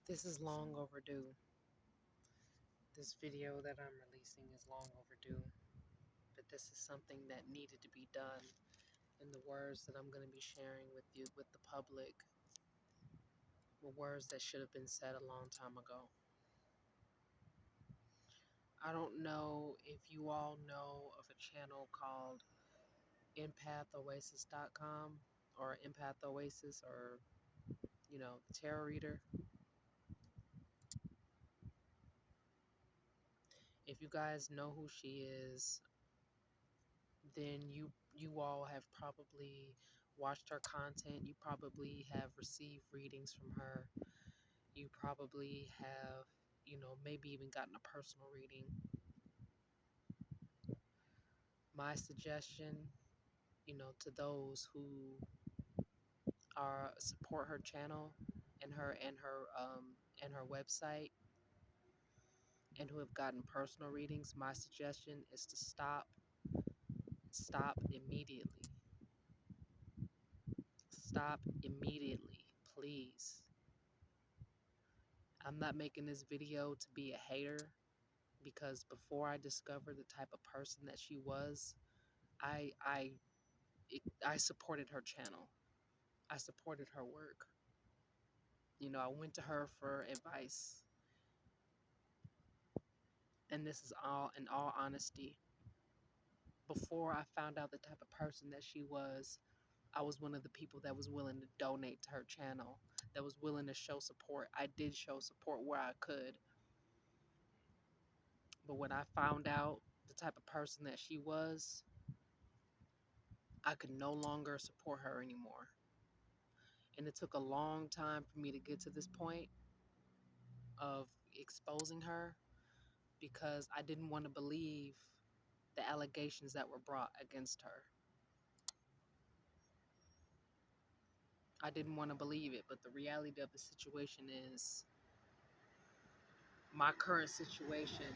This is long overdue. This video that I'm releasing is long overdue, but this is something that needed to be done. And the words that I'm going to be sharing with you, with the public, were words that should have been said a long time ago. I don't know if you all know of a channel called empathoasis.com or Empath Oasis or, the Tarot Reader. If you guys know who she is, then you all have probably watched her content. You probably have received readings from her. You probably have, maybe even gotten a personal reading. My suggestion, to those who are support her channel and her website and who have gotten personal readings, my suggestion is to stop immediately. Stop immediately, please. I'm not making this video to be a hater, because before I discovered the type of person that she was, I I I supported her channel. I supported her work. I went to her for advice, and this is all in all honesty. Before I found out the type of person that she was, I was one of the people that was willing to donate to her channel, that was willing to show support. I did show support where I could, but when I found out the type of person that she was, I could no longer support her anymore. And it took a long time for me to get to this point of exposing her, because I didn't want to believe the allegations that were brought against her. I didn't want to believe it, but the reality of the situation is my current situation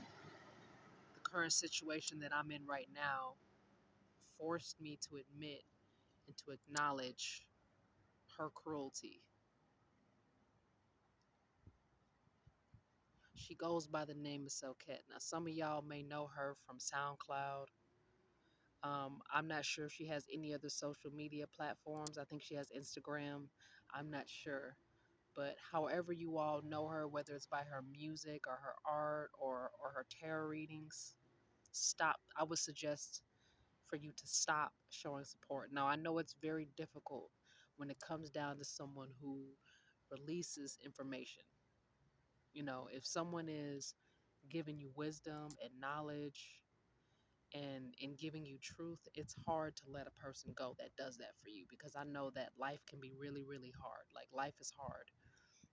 that I'm in right now forced me to admit and to acknowledge her cruelty. She goes by the name of Selket. Now, some of y'all may know her from SoundCloud. I'm not sure if she has any other social media platforms. I think she has Instagram. I'm not sure. But however you all know her, whether it's by her music or her art or her tarot readings, stop. I would suggest for you to stop showing support. Now, I know it's very difficult when it comes down to someone who releases information. If someone is giving you wisdom and knowledge and in giving you truth, it's hard to let a person go that does that for you, because I know that life can be really, really hard. Like, life is hard.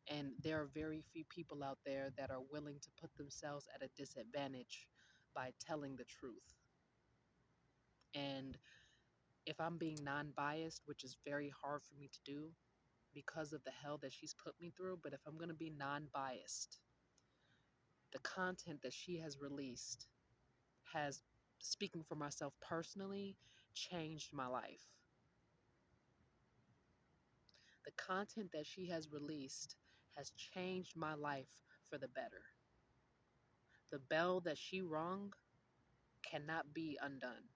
And there are very few people out there that are willing to put themselves at a disadvantage by telling the truth. And if I'm being non-biased, which is very hard for me to do because of the hell that she's put me through, but if I'm going to be non-biased, the content that she has released has, speaking for myself personally, changed my life. The content that she has released has changed my life for the better. The bell that she rung cannot be undone.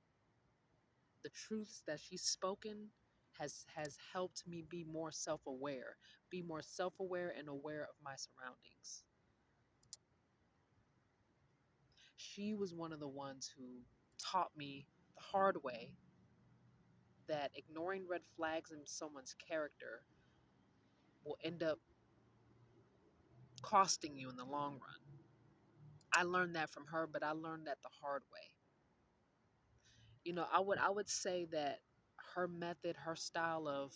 The truths that she's spoken has helped me be more self-aware, and aware of my surroundings. She was one of the ones who taught me the hard way that ignoring red flags in someone's character will end up costing you in the long run. I learned that from her, but I learned that the hard way. I would say that her method, her style of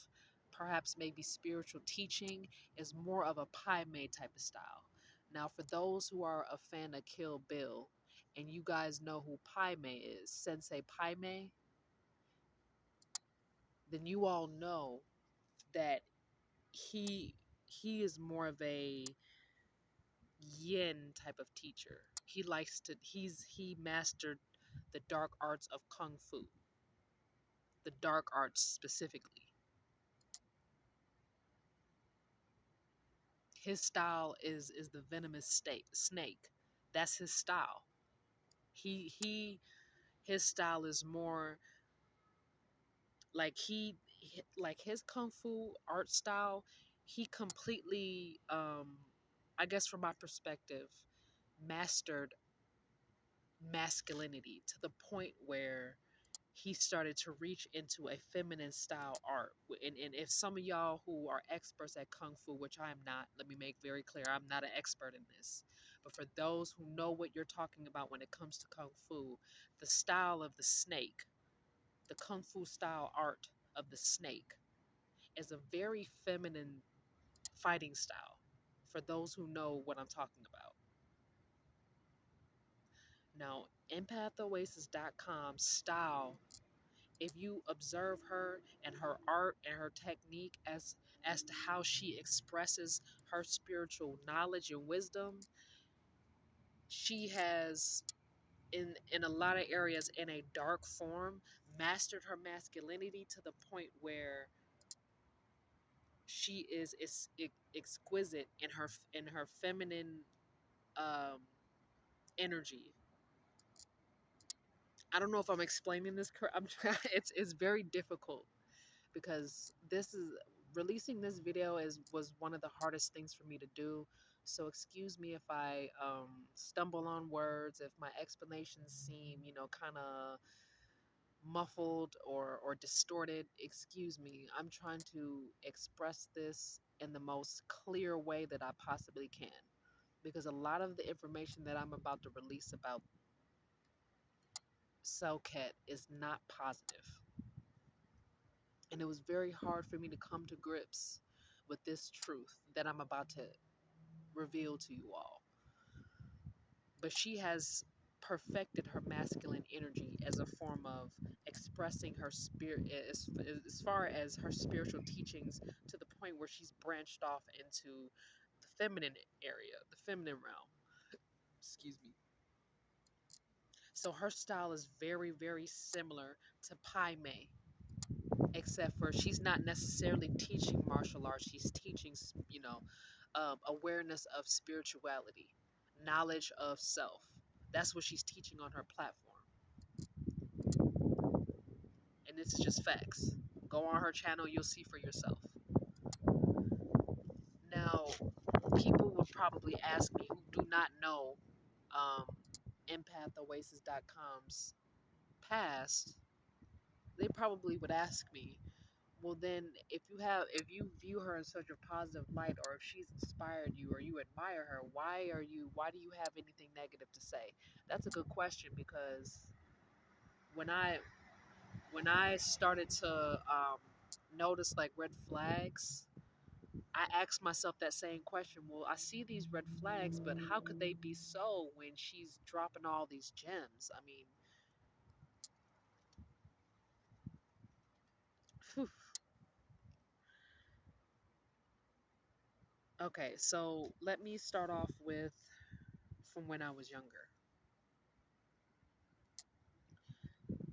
perhaps maybe spiritual teaching is more of a Pai Mei type of style. Now, for those who are a fan of Kill Bill and you guys know who Pai Mei is, Sensei Pai Mei, then you all know that he is more of a yin type of teacher. He mastered the dark arts of kung fu, the dark arts specifically. His style is the venomous snake. That's his style. He his style is more like like his kung fu art style. He completely, I guess from my perspective, mastered masculinity to the point where he started to reach into a feminine style art. And if some of y'all who are experts at Kung Fu, which I am not, let me make very clear, I'm not an expert in this. But for those who know what you're talking about when it comes to Kung Fu, the style of the snake, the Kung Fu style art of the snake, is a very feminine fighting style. For those who know what I'm talking about. Now, empathoasis.com style, if you observe her and her art and her technique as to how she expresses her spiritual knowledge and wisdom, she has in a lot of areas in a dark form mastered her masculinity to the point where she is exquisite in her feminine, um, energy. I don't know if I'm explaining this correct. I'm trying. It's very difficult because this is releasing this video is was one of the hardest things for me to do. So excuse me if I stumble on words, if my explanations seem, kind of muffled or distorted. Excuse me. I'm trying to express this in the most clear way that I possibly can because a lot of the information that I'm about to release about Cellcat is not positive. And it was very hard for me to come to grips with this truth that I'm about to reveal to you all. But she has perfected her masculine energy as a form of expressing her spirit as far as her spiritual teachings to the point where she's branched off into the feminine area, the feminine realm. Excuse me. So her style is very, very similar to Pai Mei, except for she's not necessarily teaching martial arts. She's teaching, awareness of spirituality, knowledge of self. That's what she's teaching on her platform. And this is just facts. Go on her channel, you'll see for yourself. Now, people would probably ask me who do not know um, empathoasis.com's past, they probably would ask me, well then if you view her in such a positive light, or if she's inspired you or you admire her, why do you have anything negative to say? That's a good question because when i when I started to notice like red flags, I asked myself that same question. Well, I see these red flags, but how could they be so when she's dropping all these gems? I mean, phew. Okay, so let me start off with from when I was younger.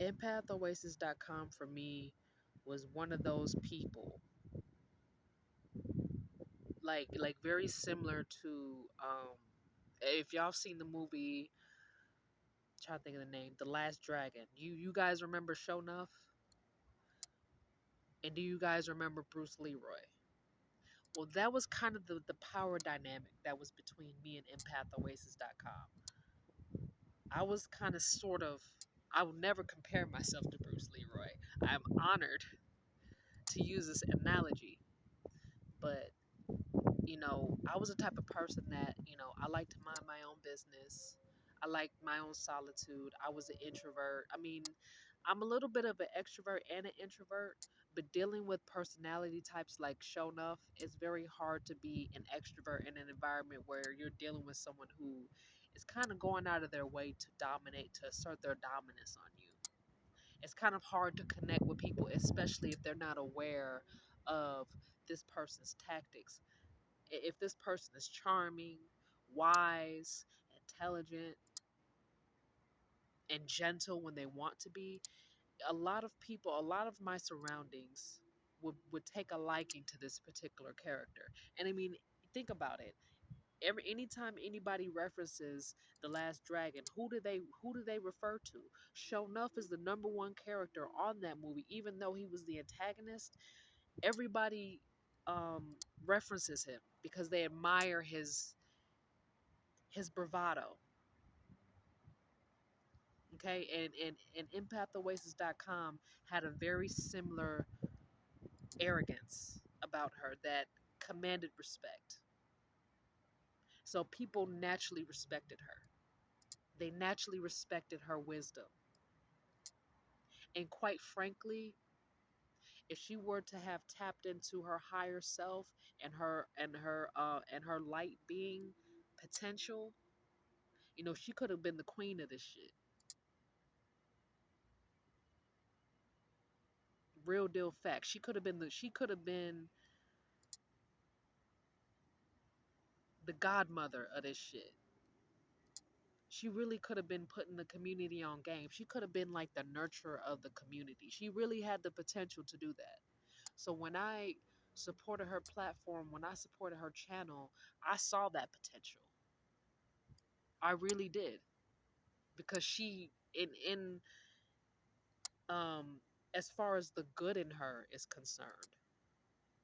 Empathoasis.com for me was one of those people, like very similar to if y'all seen the movie, trying to think of the name, The Last Dragon. You guys remember Shonuff? And do you guys remember Bruce Leroy? Well, that was kind of the power dynamic that was between me and empathoasis.com. I was kind of sort of, I would never compare myself to Bruce Leroy. I'm honored to use this analogy, but I was the type of person that, I like to mind my own business. I like my own solitude. I was an introvert. I mean, I'm a little bit of an extrovert and an introvert, but dealing with personality types like Shonuff, it's very hard to be an extrovert in an environment where you're dealing with someone who is kind of going out of their way to dominate, to assert their dominance on you. It's kind of hard to connect with people, especially if they're not aware of this person's tactics. If this person is charming, wise, intelligent, and gentle when they want to be, a lot of people, a lot of my surroundings would take a liking to this particular character. And I mean, Think about it. Anytime anybody references The Last Dragon, who do they refer to? Sho'nuff is the number one character on that movie, even though he was the antagonist. Everybody um, references him because they admire his bravado. Okay, and empathoasis.com had a very similar arrogance about her that commanded respect. So people naturally respected her. They naturally respected her wisdom. And quite frankly, if she were to have tapped into her higher self and her light being potential, she could have been the queen of this shit. Real deal fact. She could have been the godmother of this shit. She really could have been putting the community on game. She could have been like the nurturer of the community. She really had the potential to do that. So when I supported her platform, when I supported her channel, I saw that potential. I really did because she in um as far as the good in her is concerned,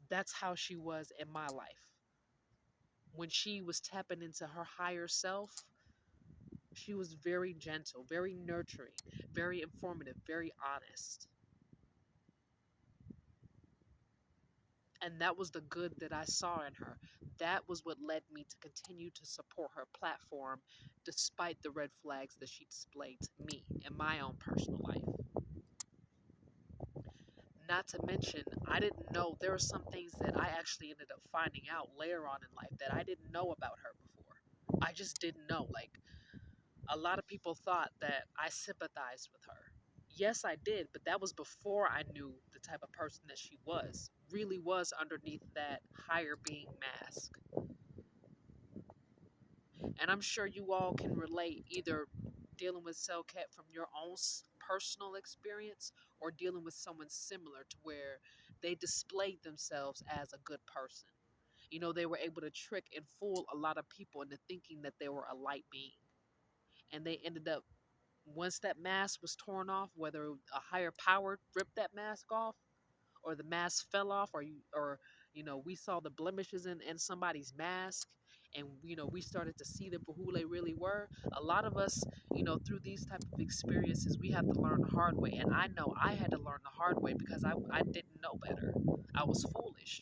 that's how she was in my life. When she was tapping into her higher self, she was very gentle, very nurturing, very informative, very honest. And that was the good that I saw in her. That was what led me to continue to support her platform despite the red flags that she displayed to me in my own personal life. Not to mention, I didn't know there were some things that I actually ended up finding out later on in life that I didn't know about her before. I just didn't know. Like, a lot of people thought that I sympathized with her. Yes, I did, but that was before I knew the type of person that she was, really was underneath that higher being mask. And I'm sure you all can relate, either dealing with Cellcat from your own personal experience or dealing with someone similar to where they displayed themselves as a good person. They were able to trick and fool a lot of people into thinking that they were a light being. And they ended up, once that mask was torn off, whether a higher power ripped that mask off or the mask fell off, or we saw the blemishes in somebody's mask, and we started to see them for who they really were. A lot of us, through these type of experiences, we have to learn the hard way. And I know I had to learn the hard way because I didn't know better. I was foolish.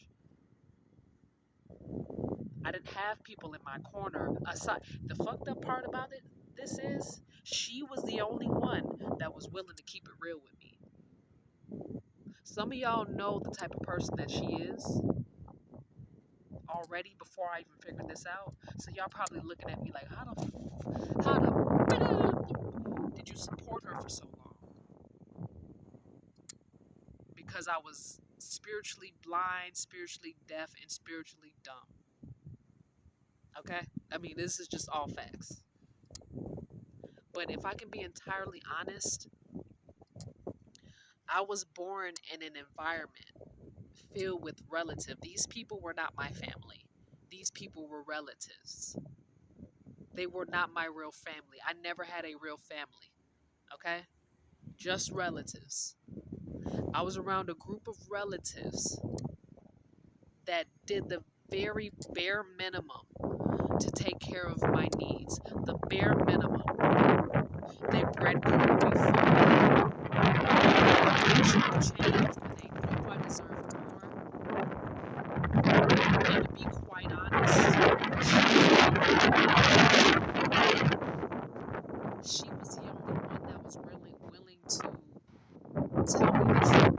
I didn't have people in my corner. Aside, the fucked up part about it, this is she was the only one that was willing to keep it real with me. Some of y'all know the type of person that she is already before I even figured this out. So y'all probably looking at me like, how the did you support her for so long? Because I was spiritually blind, spiritually deaf, and spiritually dumb. Okay? I mean, this is just all facts. But if I can be entirely honest, I was born in an environment filled with relatives. These people were not my family. These people were relatives. They were not my real family. I never had a real family. Okay? Just relatives. I was around a group of relatives that did the very bare minimum to take care of my needs. The bare minimum. They breadcrumbed me food. They changed when they knew I deserved more. And to be quite honest, she was the only one that was really willing to tell me the truth.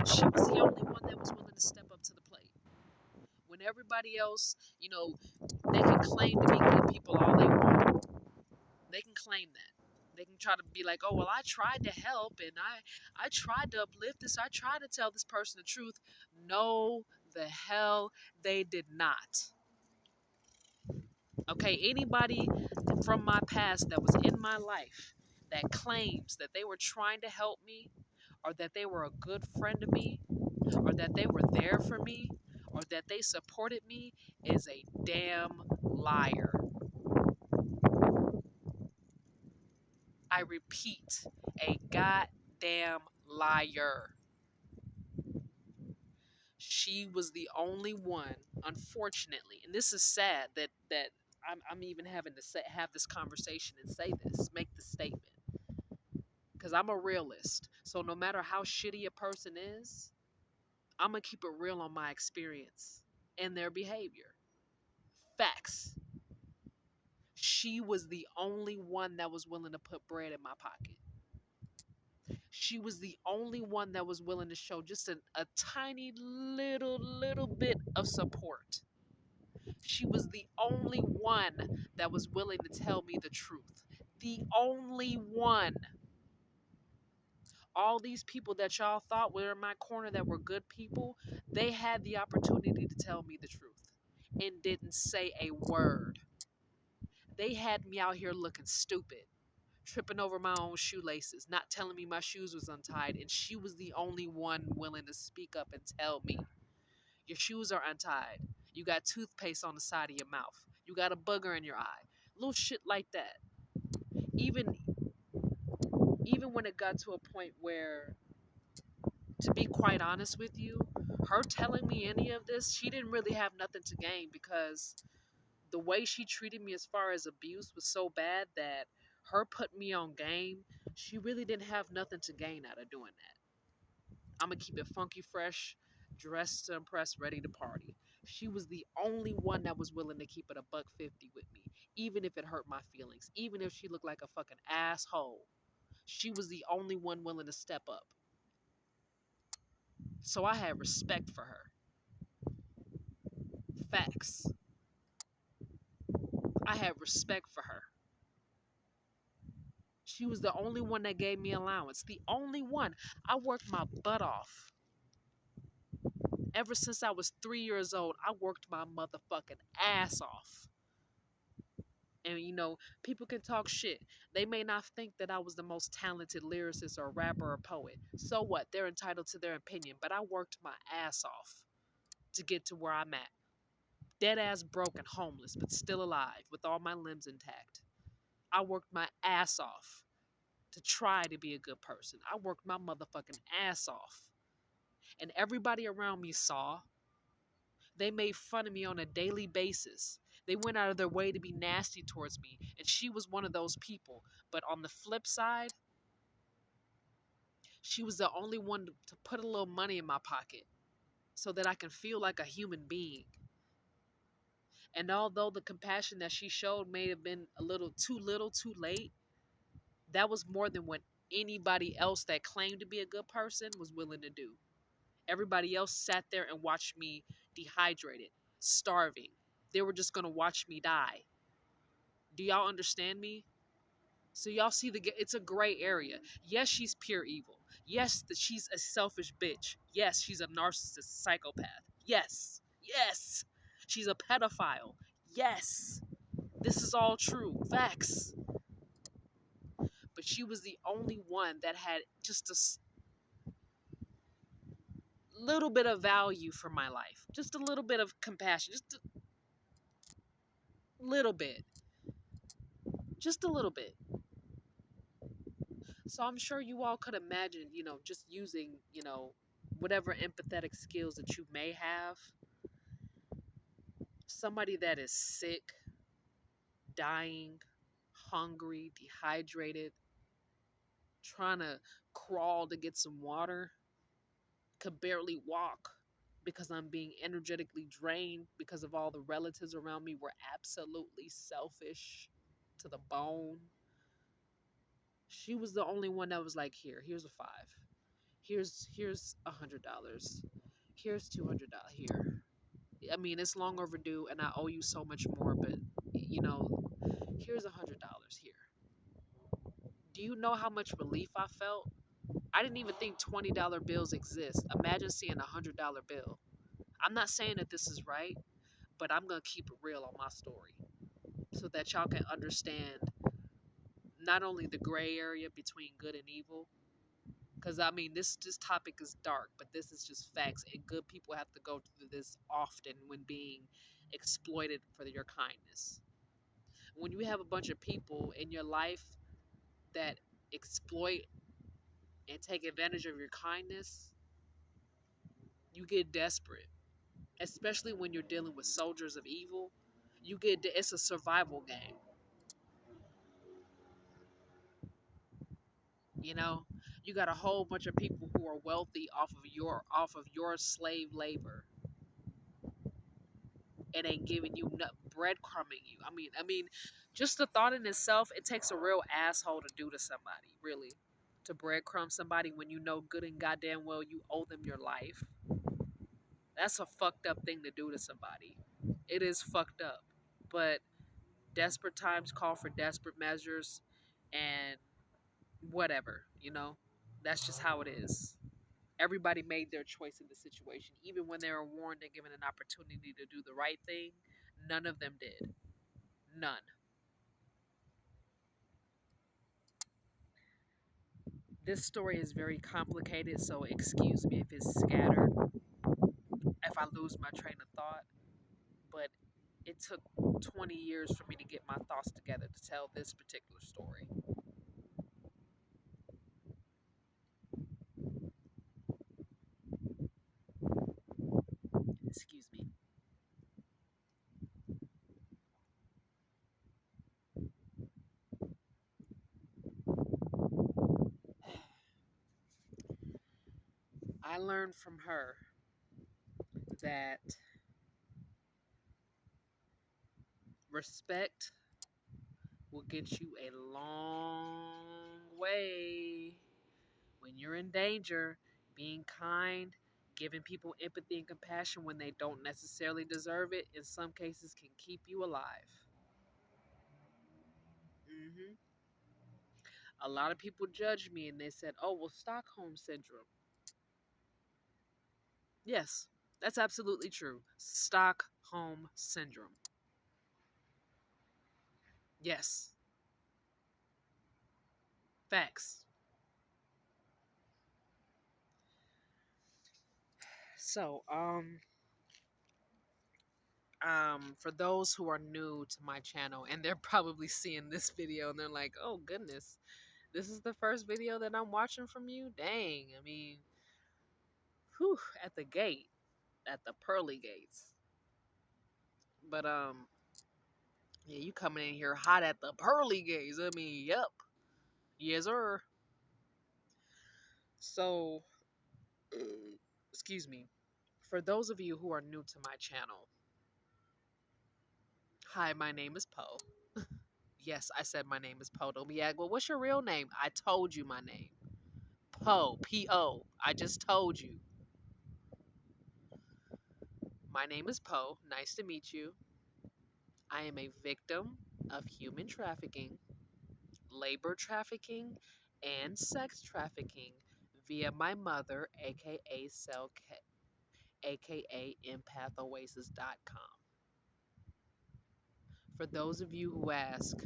She was the only one that was willing to step up to the plate. When everybody else, they can claim to be good people all they want. They can claim that. They can try to be like, oh, well, I tried to help and I tried to uplift this. I tried to tell this person the truth. No, the hell they did not. Okay, anybody from my past that was in my life that claims that they were trying to help me or that they were a good friend to me or that they were there for me or that they supported me is a damn liar. I repeat, a goddamn liar. She was the only one, unfortunately, and this is sad that I'm even having to have this conversation and say this, make the statement, because I'm a realist. So no matter how shitty a person is, I'm gonna keep it real on my experience and their behavior. Facts. She was the only one that was willing to put bread in my pocket. She was the only one that was willing to show just a tiny little bit of support. She was the only one that was willing to tell me the truth. The only one. All these people that y'all thought were in my corner that were good people, they had the opportunity to tell me the truth and didn't say a word. They had me out here looking stupid, tripping over my own shoelaces, not telling me my shoes was untied, and she was the only one willing to speak up and tell me, your shoes are untied. You got toothpaste on the side of your mouth. You got a booger in your eye. Little shit like that. Even even when it got to a point where, to be quite honest with you, her telling me any of this, she didn't really have nothing to gain, because the way she treated me as far as abuse was so bad that her putting me on game, she really didn't have nothing to gain out of doing that. I'm gonna keep it funky fresh, dressed to impress, ready to party. She was the only one that was willing to keep it a buck 50 with me, even if it hurt my feelings, even if she looked like a fucking asshole. She was the only one willing to step up. So I had respect for her. Facts. I had respect for her. She was the only one that gave me allowance. The only one. I worked my butt off. Ever since I was 3 years old, I worked my motherfucking ass off. And people can talk shit. They may not think that I was the most talented lyricist or rapper or poet. So what? They're entitled to their opinion. But I worked my ass off to get to where I'm at. Dead ass broke and homeless, but still alive with all my limbs intact. I worked my ass off to try to be a good person. I worked my motherfucking ass off. And everybody around me saw. They made fun of me on a daily basis. They went out of their way to be nasty towards me. And she was one of those people. But on the flip side, she was the only one to put a little money in my pocket so that I can feel like a human being. And although the compassion that she showed may have been a little too late, that was more than what anybody else that claimed to be a good person was willing to do. Everybody else sat there and watched me dehydrated, starving. They were just going to watch me die. Do y'all understand me? So y'all see, it's a gray area. Yes, she's pure evil. Yes, that she's a selfish bitch. Yes, she's a narcissist psychopath. Yes. Yes. She's a pedophile. Yes. This is all true. Facts. But she was the only one that had just a little bit of value for my life. Just a little bit of compassion. Just a little bit. Just a little bit. So I'm sure you all could imagine, just using, whatever empathetic skills that you may have. Somebody that is sick, dying, hungry, dehydrated, trying to crawl to get some water, could barely walk because I'm being energetically drained because of all the relatives around me were absolutely selfish to the bone. She was the only one that was like, here's a five. Here's $100. Here's $200 here. I mean, it's long overdue, and I owe you so much more. But here's $100 here. Do you know how much relief I felt? I didn't even think $20 bills exist. Imagine seeing $100 bill. I'm not saying that this is right, but I'm gonna keep it real on my story so that y'all can understand not only the gray area between good and evil, Because I mean, this topic is dark, but this is just facts, and good people have to go through this often when being exploited for your kindness. When you have a bunch of people in your life that exploit and take advantage of your kindness, you get desperate, especially when you're dealing with soldiers of evil. It's a survival game. You know, you got a whole bunch of people who are wealthy off of your slave labor, and ain't giving you breadcrumbing you. I mean, just the thought in itself, it takes a real asshole to do to somebody, really, to breadcrumb somebody when you know good and goddamn well you owe them your life. That's a fucked up thing to do to somebody. It is fucked up, but desperate times call for desperate measures, and whatever, that's just how it is. Everybody made their choice in the situation. Even when they were warned and given an opportunity to do the right thing, none of them did. None. This story is very complicated, so excuse me if it's scattered, if I lose my train of thought, but it took 20 years for me to get my thoughts together to tell this particular story. Excuse me. I learned from her that respect will get you a long way. When you're in danger, being kind, giving people empathy and compassion when they don't necessarily deserve it, in some cases can keep you alive. hmm A lot of people judged me and they said, oh, well, Stockholm Syndrome. Yes, that's absolutely true. Stockholm Syndrome. Yes, facts. So, for those who are new to my channel and they're probably seeing this video and they're like, oh goodness, this is the first video that I'm watching from you? Dang, I mean, whew, at the gate, at the pearly gates. But yeah, you coming in here hot at the pearly gates. I mean, yep. Yes, sir. So, excuse me. For those of you who are new to my channel, hi, my name is Poe. Yes, I said my name is Poe. Don't be like, well, what's your real name? I told you my name. Poe, P-O. I just told you. My name is Poe. Nice to meet you. I am a victim of human trafficking, labor trafficking, and sex trafficking via my mother, aka Cellcat, aka empathoasis.com. For those of you who ask,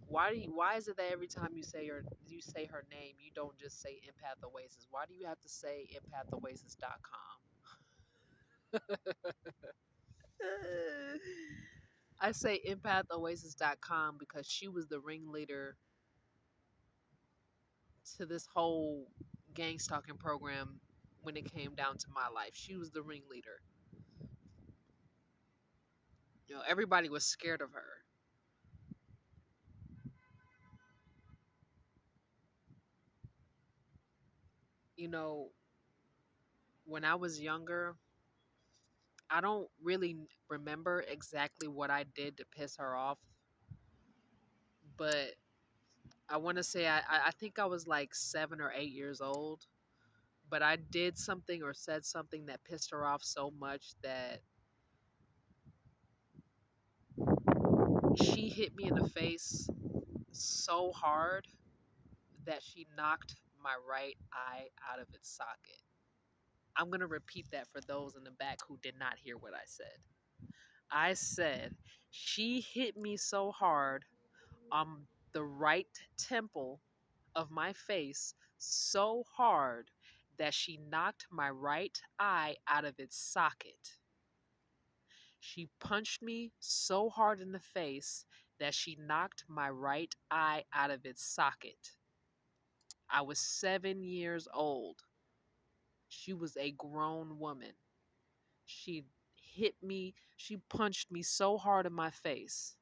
why is it that every time you say her name, you don't just say empathoasis? Why do you have to say empathoasis.com? I say empathoasis.com because she was the ringleader to this whole gang stalking program when it came down to my life. She was the ringleader. Everybody was scared of her. You know, when I was younger, I don't really remember exactly what I did to piss her off, but I want to say I think I was like 7 or 8 years old, but I did something or said something that pissed her off so much that she hit me in the face so hard that she knocked my right eye out of its socket. I'm going to repeat that for those in the back who did not hear what I said. I said she hit me so hard on the right temple of my face so hard that she knocked my right eye out of its socket. She punched me so hard in the face that she knocked my right eye out of its socket. I was 7 years old. She was a grown woman. She she punched me so hard in my face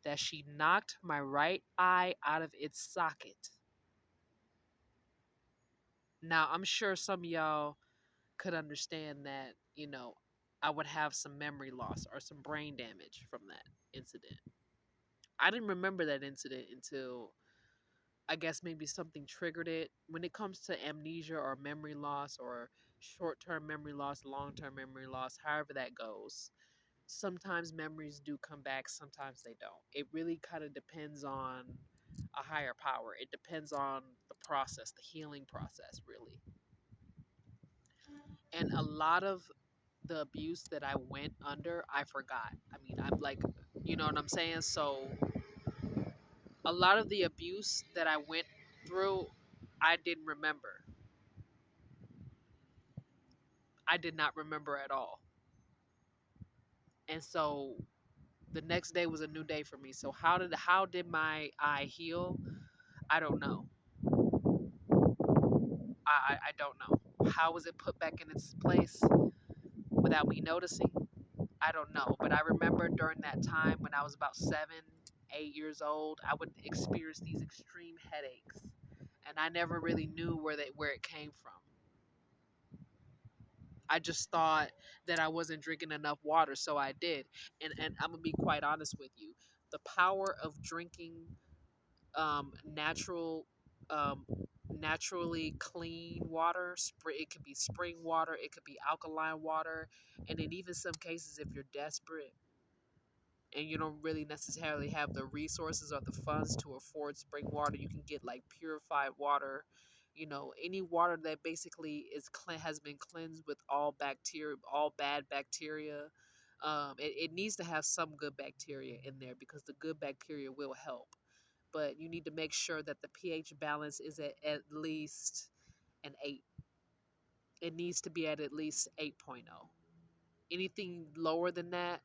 that she knocked my right eye out of its socket. Now, I'm sure some of y'all could understand that, I would have some memory loss or some brain damage from that incident. I didn't remember that incident until I guess maybe something triggered it. When it comes to amnesia or memory loss or short term memory loss, long term memory loss, however that goes, sometimes memories do come back, sometimes they don't. It really kind of depends on a higher power. It depends on the process, the healing process, really. And a lot of the abuse that I went under, I forgot. I mean, I'm like, you know what I'm saying? So, a lot of the abuse that I went through, I didn't remember. I did not remember at all. And so the next day was a new day for me. So how did my eye heal? I don't know. I don't know. How was it put back in its place without me noticing? I don't know. But I remember during that time when I was about 7, 8 years old, I would experience these extreme headaches. And I never really knew where it came from. I just thought that I wasn't drinking enough water, so I did. And I'm gonna be quite honest with you. The power of drinking natural um, naturally clean water. It could be spring water, it could be alkaline water, and in even some cases, if you're desperate and you don't really necessarily have the resources or the funds to afford spring water, you can get like purified water. Any water that basically has been cleansed with all bacteria, all bad bacteria. It needs to have some good bacteria in there because the good bacteria will help, but you need to make sure that the pH balance is at least an 8. It needs to be at least 8.0. Anything lower than that,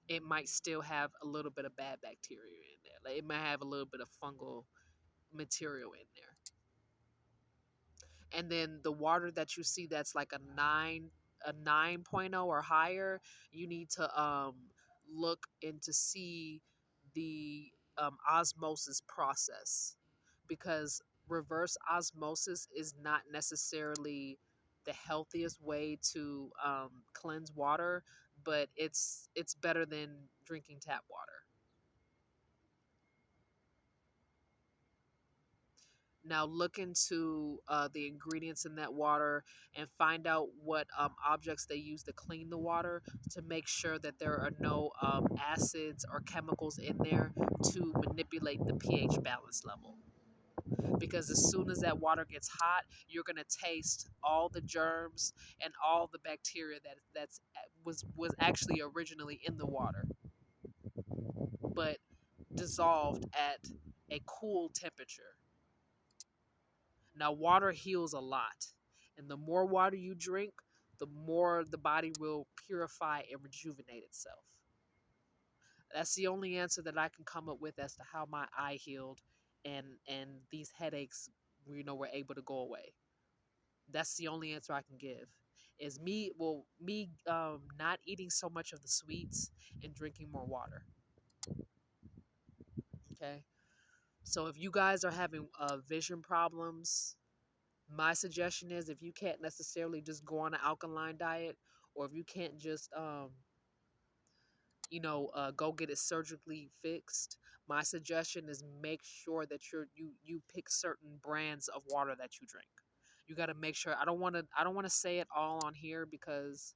it might still have a little bit of bad bacteria in there. Like it might have a little bit of fungal material in there. And then the water that you see that's like a 9.0 or higher, you need to look into see the osmosis process, because reverse osmosis is not necessarily the healthiest way to cleanse water, but it's better than drinking tap water. Now look into the ingredients in that water and find out what objects they use to clean the water, to make sure that there are no acids or chemicals in there to manipulate the pH balance level. Because as soon as that water gets hot, you're going to taste all the germs and all the bacteria that was actually originally in the water, but dissolved at a cool temperature. Now, water heals a lot, and the more water you drink, the more the body will purify and rejuvenate itself. That's the only answer that I can come up with as to how my eye healed, and these headaches, were able to go away. That's the only answer I can give. Is me not eating so much of the sweets and drinking more water. Okay, so if you guys are having vision problems, my suggestion is, if you can't necessarily just go on an alkaline diet, or if you can't just go get it surgically fixed, my suggestion is make sure that you pick certain brands of water that you drink. You got to make sure. I don't want to say it all on here, because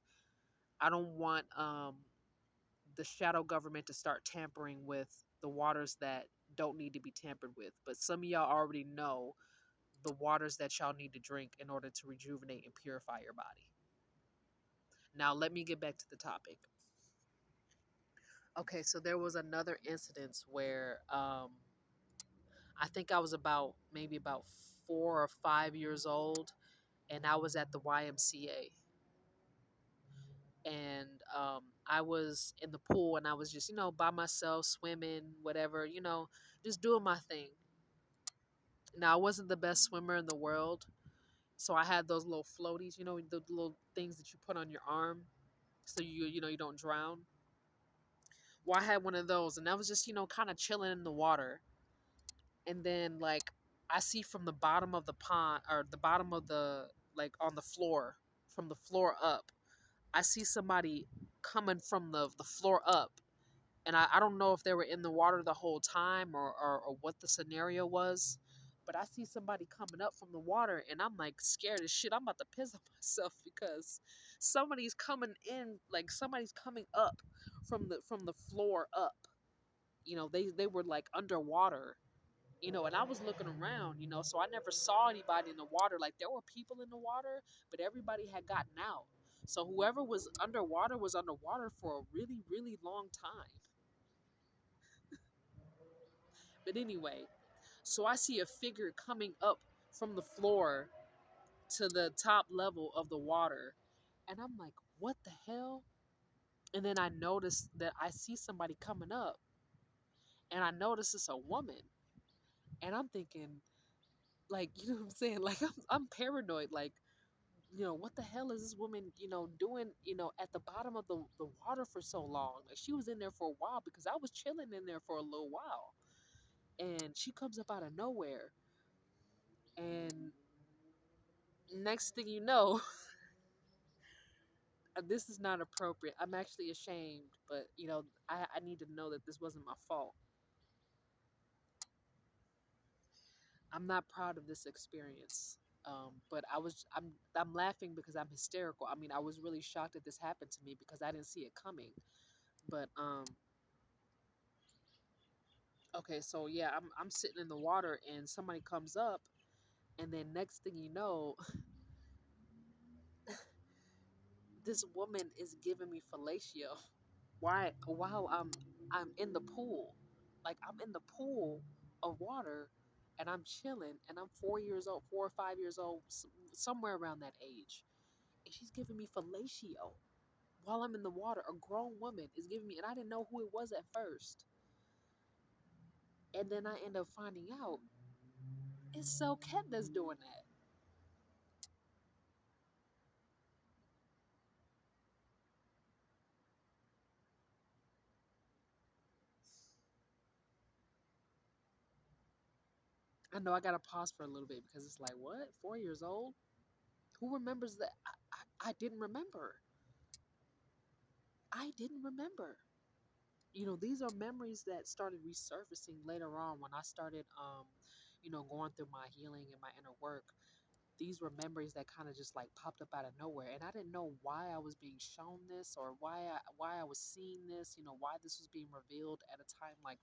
I don't want the shadow government to start tampering with the waters that don't need to be tampered with. But some of y'all already know the waters that y'all need to drink in order to rejuvenate and purify your body. Now, let me get back to the topic. Okay, so there was another incident where I think I was about maybe about 4 or 5 years old, and I was at the YMCA, and I was in the pool, and I was just by myself swimming, whatever, just doing my thing. Now I wasn't the best swimmer in the world, so I had those little floaties, the little things that you put on your arm, so you don't drown. Well, I had one of those, and I was just kind of chilling in the water, and then like I see from the bottom of the pond, or the bottom of the, like, on the floor, from the floor up, I see somebody coming from the floor up, and I don't know if they were in the water the whole time, or what the scenario was, but I see somebody coming up from the water, and I'm like scared as shit. I'm about to piss on myself because somebody's coming in, like somebody's coming up from the floor up. They were like underwater, and I was looking around, so I never saw anybody in the water. Like, there were people in the water, but everybody had gotten out. So whoever was underwater for a really, really long time. But anyway, so I see a figure coming up from the floor to the top level of the water. And I'm like, what the hell? And then I notice that I see somebody coming up, and I notice it's a woman. And I'm thinking, like, you know what I'm saying? Like, I'm paranoid. Like, what the hell is this woman, doing, at the bottom of the water for so long? Like, she was in there for a while, because I was chilling in there for a little while. And she comes up out of nowhere. And next thing you know, this is not appropriate. I'm actually ashamed, but, I need to know that this wasn't my fault. I'm not proud of this experience. But I'm laughing because I'm hysterical. I mean, I was really shocked that this happened to me because I didn't see it coming. But okay, so yeah, I'm sitting in the water, and somebody comes up, and then next thing you know, this woman is giving me fellatio. Why? While I'm in the pool, like, I'm in the pool of water, and I'm chilling, and I'm 4 years old, 4 or 5 years old, somewhere around that age, and she's giving me fellatio while I'm in the water. A grown woman is giving me, and I didn't know who it was at first, and then I end up finding out it's Ket that's doing that. I know I gotta pause for a little bit because it's like, what? 4 years old? Who remembers that? I didn't remember. I didn't remember. These are memories that started resurfacing later on when I started, going through my healing and my inner work. These were memories that kind of just like popped up out of nowhere, and I didn't know why I was being shown this, or why I was seeing this. Why this was being revealed at a time like